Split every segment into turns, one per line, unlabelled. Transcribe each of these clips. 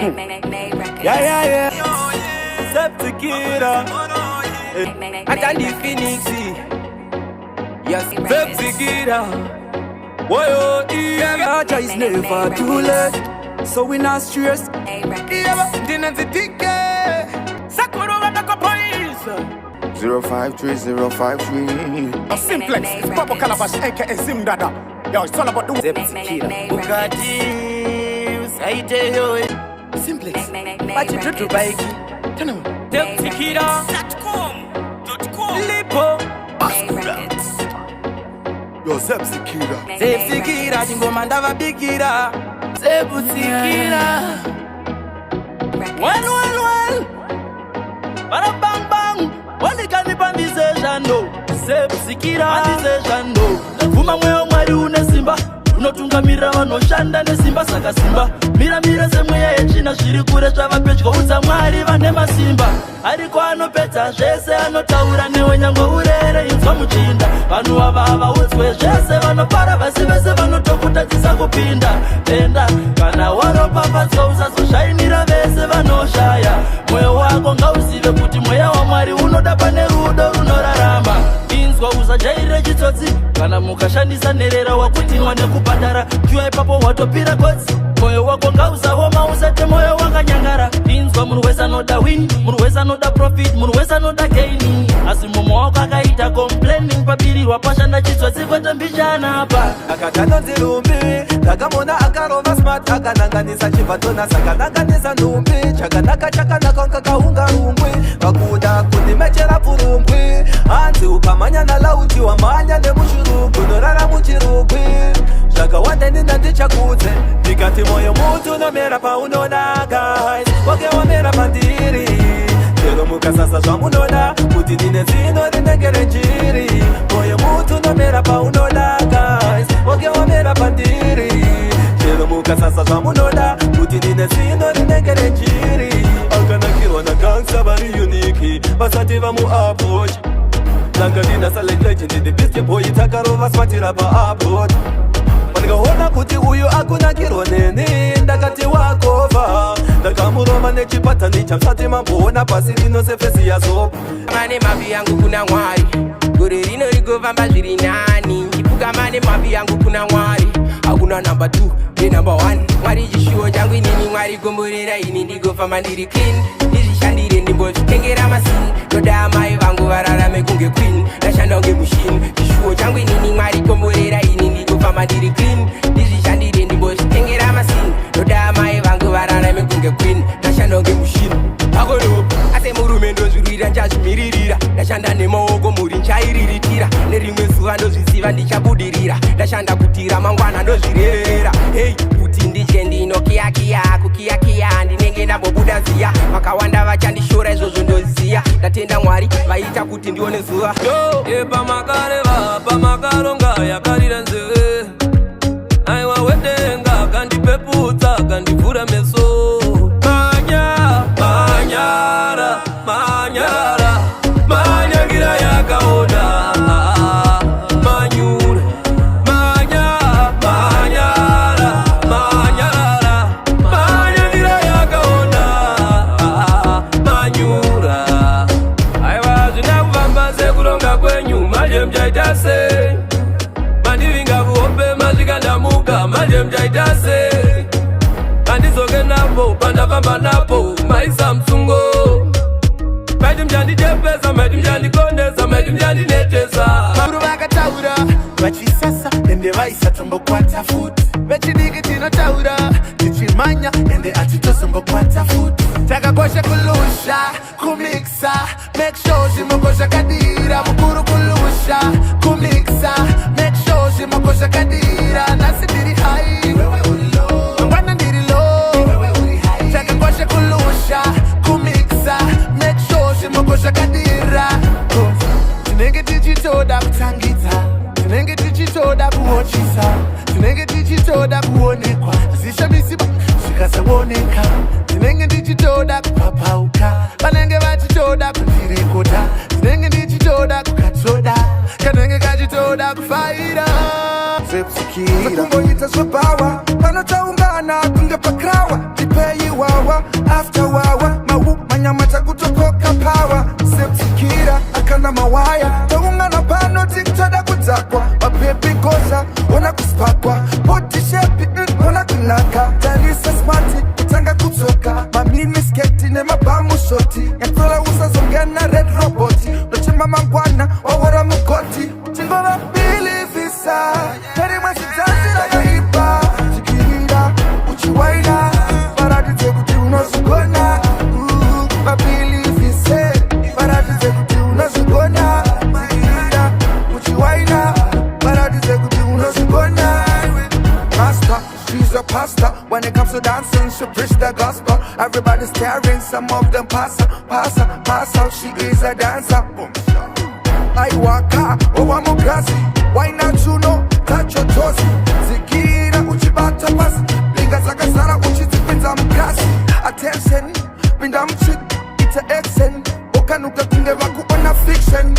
Yeah. Septikira. Atandi Phoenix. Yes, Septikira. Whoa, yeah. It's never too late, so we not stressed. Dinner's a ticket. Sakura Wadaka Police.
053053.
A simplex, Papa Calabash, aka Zimdada. Yo, it's all about the
Septikira. Bugatti. Saite Simplex. Bachi tutu baiki. Septikira. Lipo.
Yo, Septikira.
Septikira, Jingomanda Vabikira. Septikira. Well. Para bang bang. Wali kanipa ndizeja no. Septikira ndizeja no. Kuma mweo mwari unesimba. Unotungamira vanoshanda nesimba saka simba. Mira semweya yechina zviri kure zvava pedyo udza mwari vane masimba. Ariko anopedza zvese anotaura newe nyangwe urere inzwa muchinda. Vanhu ava havaudzwe zvese vanopara vasi vese vanotokutadzisa kupinda. Enda kana waropafadzwa usazoshainira vese vanoshaya. Mwoyo wako ngauzive kuti mweya waMwari unoda pane rudo runorarama. Inzwa usajaire chitsotsi kana mukashandisa nherera wakutinwa nekubhadhara. Jua ipapo watopira kotsi. Moyo wako ngausaoma usate moyo wakanyangara. Inzwa munhu wese anoda win, munhu wese anoda profit, munhu wese anoda gain. Asi mumwe wako akaita complaining pabirirwa pashanda chitsotsi kwete mbichana apa.
Akatana nzirumbi, takamona akarova smart akananganisa chivatona sakananganisa nhumbi. Chakanaka nkakaunga rumbi, pakuda kundimechera pfurumbwi. Hanzi ukamanya nalauti wamanya nemushurugu norara muchirugwi. Zvakawanda ndina ndichakudze ndikati moyo mutu nomera paunoda guys. Wake wamera pandiri chero mukasasa zvamunoda kuti ndine zino rinenge renjiri. Moyo mutu nomera paunoda guys. Wake wamera pandiri chero mukasasa zvamunoda kuti ndine zino rinenge renjiri. Akanakirwa nagangsta vari uniki vasati vamuapproach. Nakadina select legend the beast boy takarova smatira pa-upload. Ndikaona kuti uyu akunakirwa neni ndakati wakova. Ndakamuroma nechipatani chamsati mamboona pasi rino sefesi yazopa.
Mane mavi yangu kuna Mwari, gore rino rigofamba zviri nani. Ndipuka mane mavi yangu kuna Mwari, hakuna number 2 ne number 1. Mwari chishuwo changu inini, Mwari gomborera ini ndigofamba ndiri clean. Ndizvishandire ndimbozvitengera masini. Ndoda amai vangu vararame kunge queen. Ndashanda kunge mushini. Chishuwo changu inini, Mwari gomborera ini ndigofamba ndiri clean. Ndizvishandire ndimbozvitengera masini. Ndoda amai vangu vararame kunge queen. Ndashanda kunge mushini. Akono ase murume ndozvirwira ndazvimiririra. Ndashanda nemaoko muri nchairiritira. Nerimwe zuva ndozviziva ndichabudirira. Ndashanda kutira mangwana ndozvirerera. Hey, kuti ndije ndinokiyakiya kukiyakiya ndinenge ndambobuda ziya. Vakawanda vachandishora izvozvo ndoziya. Ndatenda Mwari vaita kuti ndione zuva. Pamakareva pamakaronga yakarira nzeve. Aiwa wedenga kandipepudza kandivhura meso. Manyangira yakaona. Manyura manyangira yakaona. Manyura aiwa zvinakuvamba sekuronga kwenyu. Manje mjaita sei? Mandivinga vuhope mazvikandamuka. Manje mjaita sei? Mandizoke napo pandafamba napo maisa msungo. Maiti mchanditepesa, maiti mchandikondesa, maiti mchandinetesa.
Muru vakataura vachisasa ende vaisa tombokwata futi. Vechidiki tinotaura tichimanya ende atitosombokwata futi. Takakosha kulusha kumiksa, make sure zvimokosha kadira. Mukuru kulusha kumiksa, make sure zvimokosha kadira. Nasi ndiri high, wewe uri low. Mangwana ndiri low, wewe uri high. Takakosha kulusha kumiksa, make sure zvimokosha kadira. Tinenge tichitoda kutangidza, tinenge tichitoda kuochisa, tinenge tichitoda kuonekwa. Zvishamisiba zvikasaoneka, tinenge tichitoda kupapauka. Vanenge vachitoda kundirekota, tinenge tichitoda kukatsoda, kanenge kachitoda kufaira.
Septikira kumboita zvabawa panotaungana kunge pakrawa tipeyi wawa.
to preach the gospel. Everybody staring, some of them pass out. She is a dancer. I walk her, oh I'm a grassy. Why not you know, touch your toes. Zikira, uchibata pass. Linga zaka sara, uchizipinza mgrassi. Attention, pindam chick, it's a accent. Okanuka kungeva kuona fiction.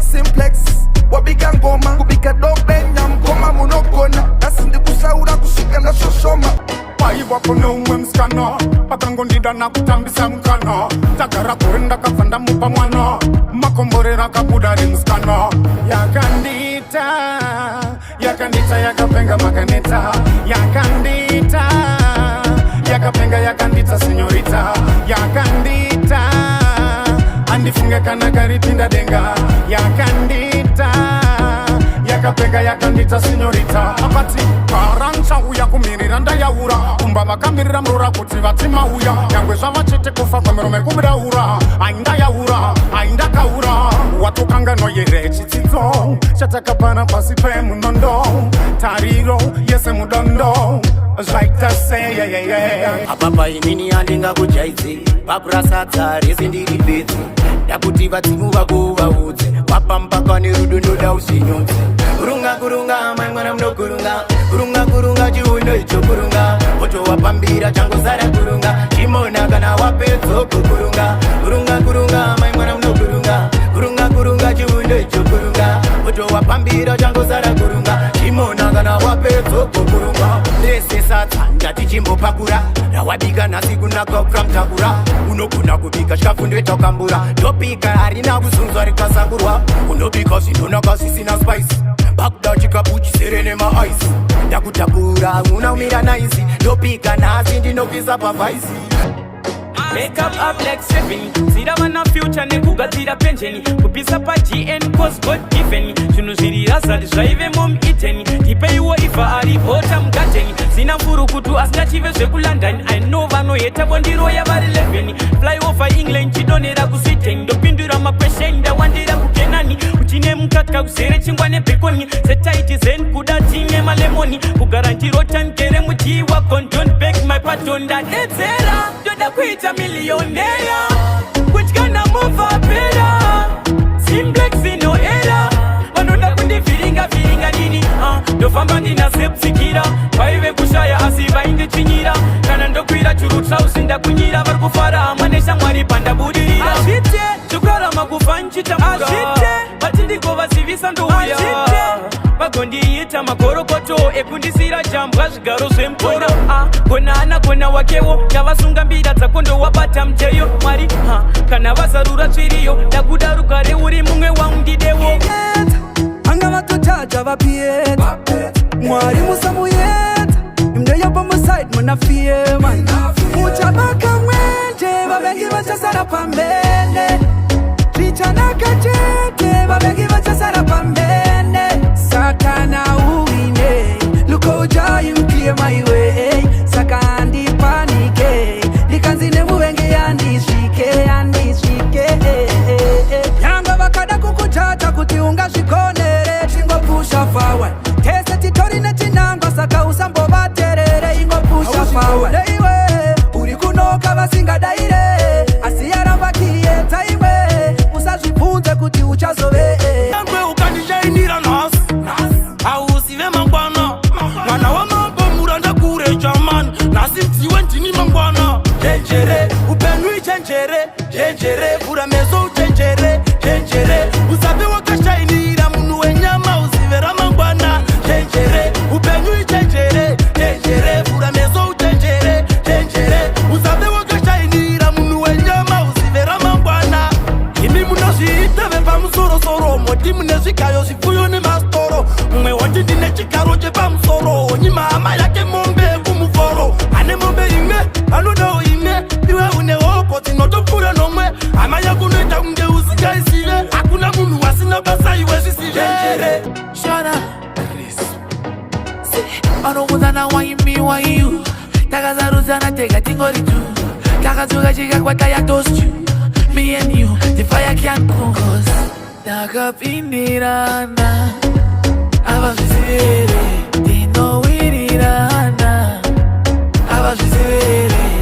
Simplex, wabiga ngoma. Kubika dobe, nyamgoma munokona. Nasindi kusaura kushika na shoshoma.
Paiwa kono uwe mskana Patango ndida na kutambisa mkana Tagara kuenda kafanda mupa mwana Makomborera kabudari mskana Yakandita yakapenga makaneta Yakandita senyorita Yakandita Andifunga kana karitinda denga Yakandita yakandita senyorita Apati karancha uya kumiriranda ya ura Umba makamirira mrura kutiva tima uya Yangwe zava chete kufa kwa mirome kubira ura Ainda ya ura, ainda ka ura Watu kanga no yere chitito Shataka pana pasipe munondo Tariro, yese mudondo Like to say, yeah
Apapa inini alinga kujaizi Pakurasa tari sindiri biti Yakutiva timu wakuva uze Wapampaka ni rudundo da usinyonze Kurunga, maimwana mno kurunga jiuno icho kurunga Ocho wapambira chango zara kurunga Chimona kana wapezo kurunga maimwana mno kurunga jiuno icho kurunga Ocho wapambira chango zara kurunga Chimona kana wapezo kurunga Nese sata, ndati chimbo pakura Rawabiga nasi kuna kokram takura Unokuna kubika shkafunde tokambura Topika harina kusunzwa rikasangurwa Unopika sinona kasi sina spice Bagda chikapuchi serene ma ice Ndakutabura unaumira naisi Topika nasi ndinokisa pavaisi
Make up like 7 Zira wana future nekugatira penjeni Kupisa pa GN cause God given Chunuzirira zali zvaive mom iteni Tipeiwo ifa ari hota mgateni Zina mfuru kutu asinachive zveku London I know vanoheta bondiro ya vari 11 Fly over England chidonera kusiteni Ndopindura makweshen ndawandira kukenani Uchine mkaka kuzere chingwa nebekoni Setaiti zen kuda tine malemoni Kugarantiro tankere mujiwa kon Don't beg my pardon that etsera Doda kuita millionaire Which gonna move up better Simplex no era Wanoda kundi viringa nini Dofamba nina sepsikira Paive kushaya asiva indi chinyira Kana ndokwira churutra usinda kunyira Varkufara manesha mwari panda budirira Ashite, chukara makufa nchitamura Ashite, batindiko vasivisa ndouya Bagondi yita makorokoto Ekundisira jambwa zvigaro zvemtoro Kona wakewo Yavasunga mbira dzakondo wabata mteyo Mwari, kana vazarura tsviriyo Dakuda rugare uri mumwe waundidewo
Anga vatotaja vapieta Mwari musamuyeta Imdeya pa muside munafiema Muchabaka mwende Vabengi vachasara pambene Trichanaka chete Vabengi vachasara pambene Sakana uine Luko ujayi ukie my way Sakandi panike Likanzine muwenge andishike Yanga vakada kukutata kutiunga shikonere Chingo pusha forward Tese titori na chinanga saka usambo baterere Ingo pusha forward Leiwe, uri kunoka vasinga daire Asiyara vakie taiwe Usajifunze kuti uchazove
Yangwe ukanishainira nasi Ausive mangwana Mwana wa mambo muranda kure jaman Nasi mtiwe ntini mangwana Jenjere, upenui jenjere Pura mezo jenjere Usabe wakashainira munu wenyama Usivera mangwana Jenjere, upenui jenjere Pura mezo jenjere Usabe wakashainira munu wenyama Usivera mangwana Imi munashita vempa msoro Moti muneshikayo shifuyo ni mastoro Mwe wanji dine chikaro jepa msoro Nyima ama yake mombe kumuforo Ane mombe ime, anudo ime Iwe une opo tinoto pura nomwe Ama ya kuneta unge usika isive Hakuna munu wasina basa iwe sisive
Shona Anogudana wa you Takazaruzana tega tingori tu Takazuga chiga kwa taya toast you Me and you, the fire can't cause Takapinirana Abazizere Tino wirirana Abazizere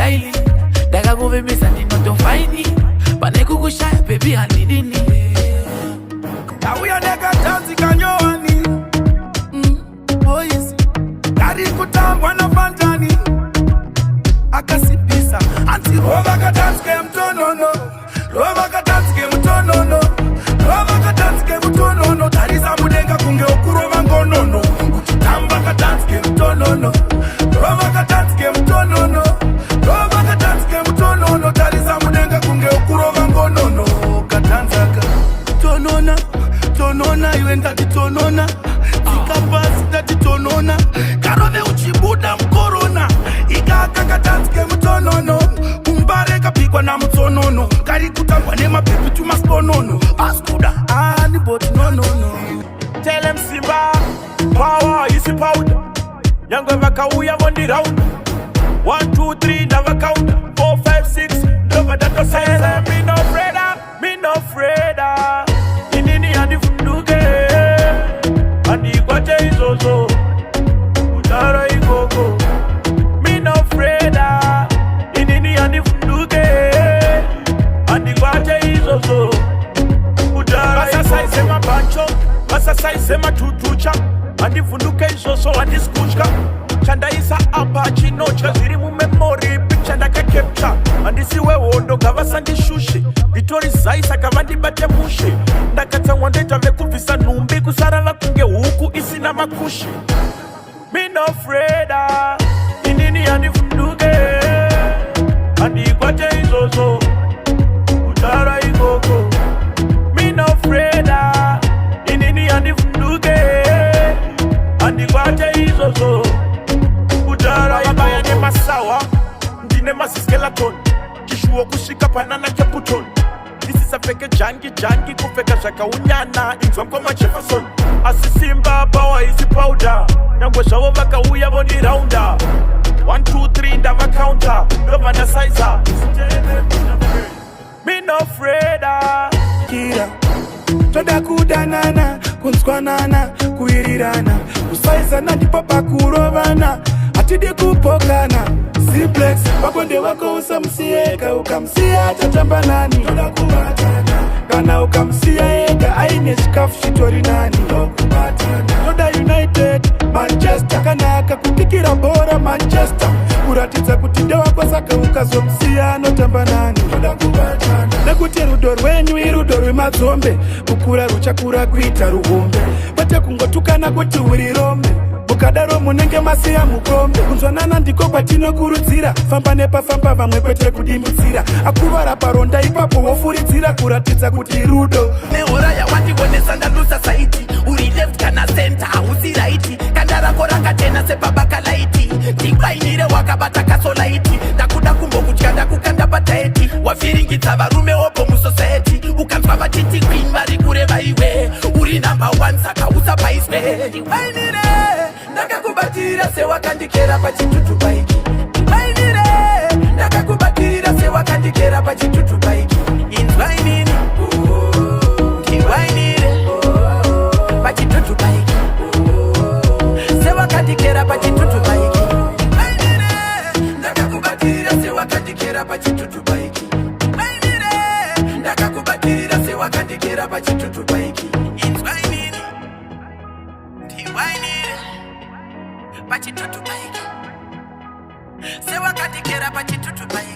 daily. Daga kuvimisa ndinotofaini. Pane kukushaya baby handidini.
Tauya nekatanzi kanyowani.
Boys.
Kari kutambwa na fantani. Akasipisa. Anti rova katanzi ke mtonono. Rova katanzi ke mtonono. Rova katanzi ke mtonono. Tarisa mudenga kunge okurova ngonono. Kutamba katanzi ke mtonono. Rova katanzi ke mtonono. Rova katanzi ke mtonono. Tarisa mudenga kunge okurova ngonono. Katanzaka. Tonona. Tonona iwe ndati tonona. Ikapasi ndati tonona. Karove uchibuda mkorona. Ikaka katanzi ke mtonono. Umbare kapigwa na mtonono. Kari kutambwa nema baby tumasponono. Askuda anybody no. Tell them Simba power is powder. Yango vakauya vondi round. 1, 2, 3 never count. 4, 5, 6 never that to say me no freda. Inini andi funduke. Andi kwache izozo. Utara ikoko. Me no freda. Inini andi funduke. Andi kwache izozo. Utara ikoko. Basa size ma bancho. Basa size ma tutucha. Andi funduke izozo andi skuchka. Chanda isa apache nocha. Ziri mu memory picture ndaka capture. Andi siwe wondo gavasa ndi shushi. Vitori zaisa kavandi bate mushi. Ndakatsa wandeta vekuvisa numbi. Kusara vakunge huku isina makushi. Me no freda. Inini andi funduke. Andi kwache izozo. Utara ikoko. Me no freda. Inini andi funduke. Andi kwache izozo. Utara wabaya ne masawa. Ndine masiskeleton. Kishuo kushika panana keputon. This is a fake jangi kufeka shaka unyana. Inzwa mkoma Jefferson. Asisimba power is powder. Nangwe shawo vaka uya vondi rounder. 1, 2, 3 ndava counter. Lova na sizer. Me no freda.
Kira toda kudanana, kunskwanana, kuirirana, kusaizana ndipo pakurovana, atidi kupokana. Simplex, wakonde wako usamsieka, ukamsia tatamba nani. Toda kubatana, kana ukamsia ega, aine shikafu shitori nani. Toda United, Manchester, kana akakutikira bora Manchester. Kuratiza kutinde wako saka ukazomsia notamba nani. Toda kubatana, nekuti rudo rwenyu irudo rwemadzombe. Kukura ruchakura kuita ruhombe. Pate kungotukana kuti uri rombe. Ukadaro munenge masiya mukombe. Kunzwanana ndiko kwatinokurudzira. Famba nepafamba vamwe kwete kudimitsira. Akuvara paronda ipapo wofuridzira. Kuratidza kuti rudo.
Nehora yawandiwonesa ndalusa saiti. Uri left kana center hausi right. Kanda rako rakatena sepabaka laiti. Ndikwainire wakabata kasolaiti. Ndakuda kumbokutya ndakukanda bataiti. Wafiringidza varume opo musociety. Ukanzwa vachiti queen vari kureva iwe. Uri number 1 saka usapaiswe. Ndikwainire ndakakubatira sewakandikera pachitutu baiki. Ndikwainire ndakakubatira sewakandikera pachitutu baiki. Inzwainini ndikwainire pachitutu baiki. Sewakandikera pachitutu baiki. Ndikwainire ndakakubatira sewakandikera pachitutu baiki. Ndikwainire ndakakubatira sewakandikera pachitutu baiki. Inzwainini ndikwainire pachitutu baiki. Sewakandikera pachitutu baiki.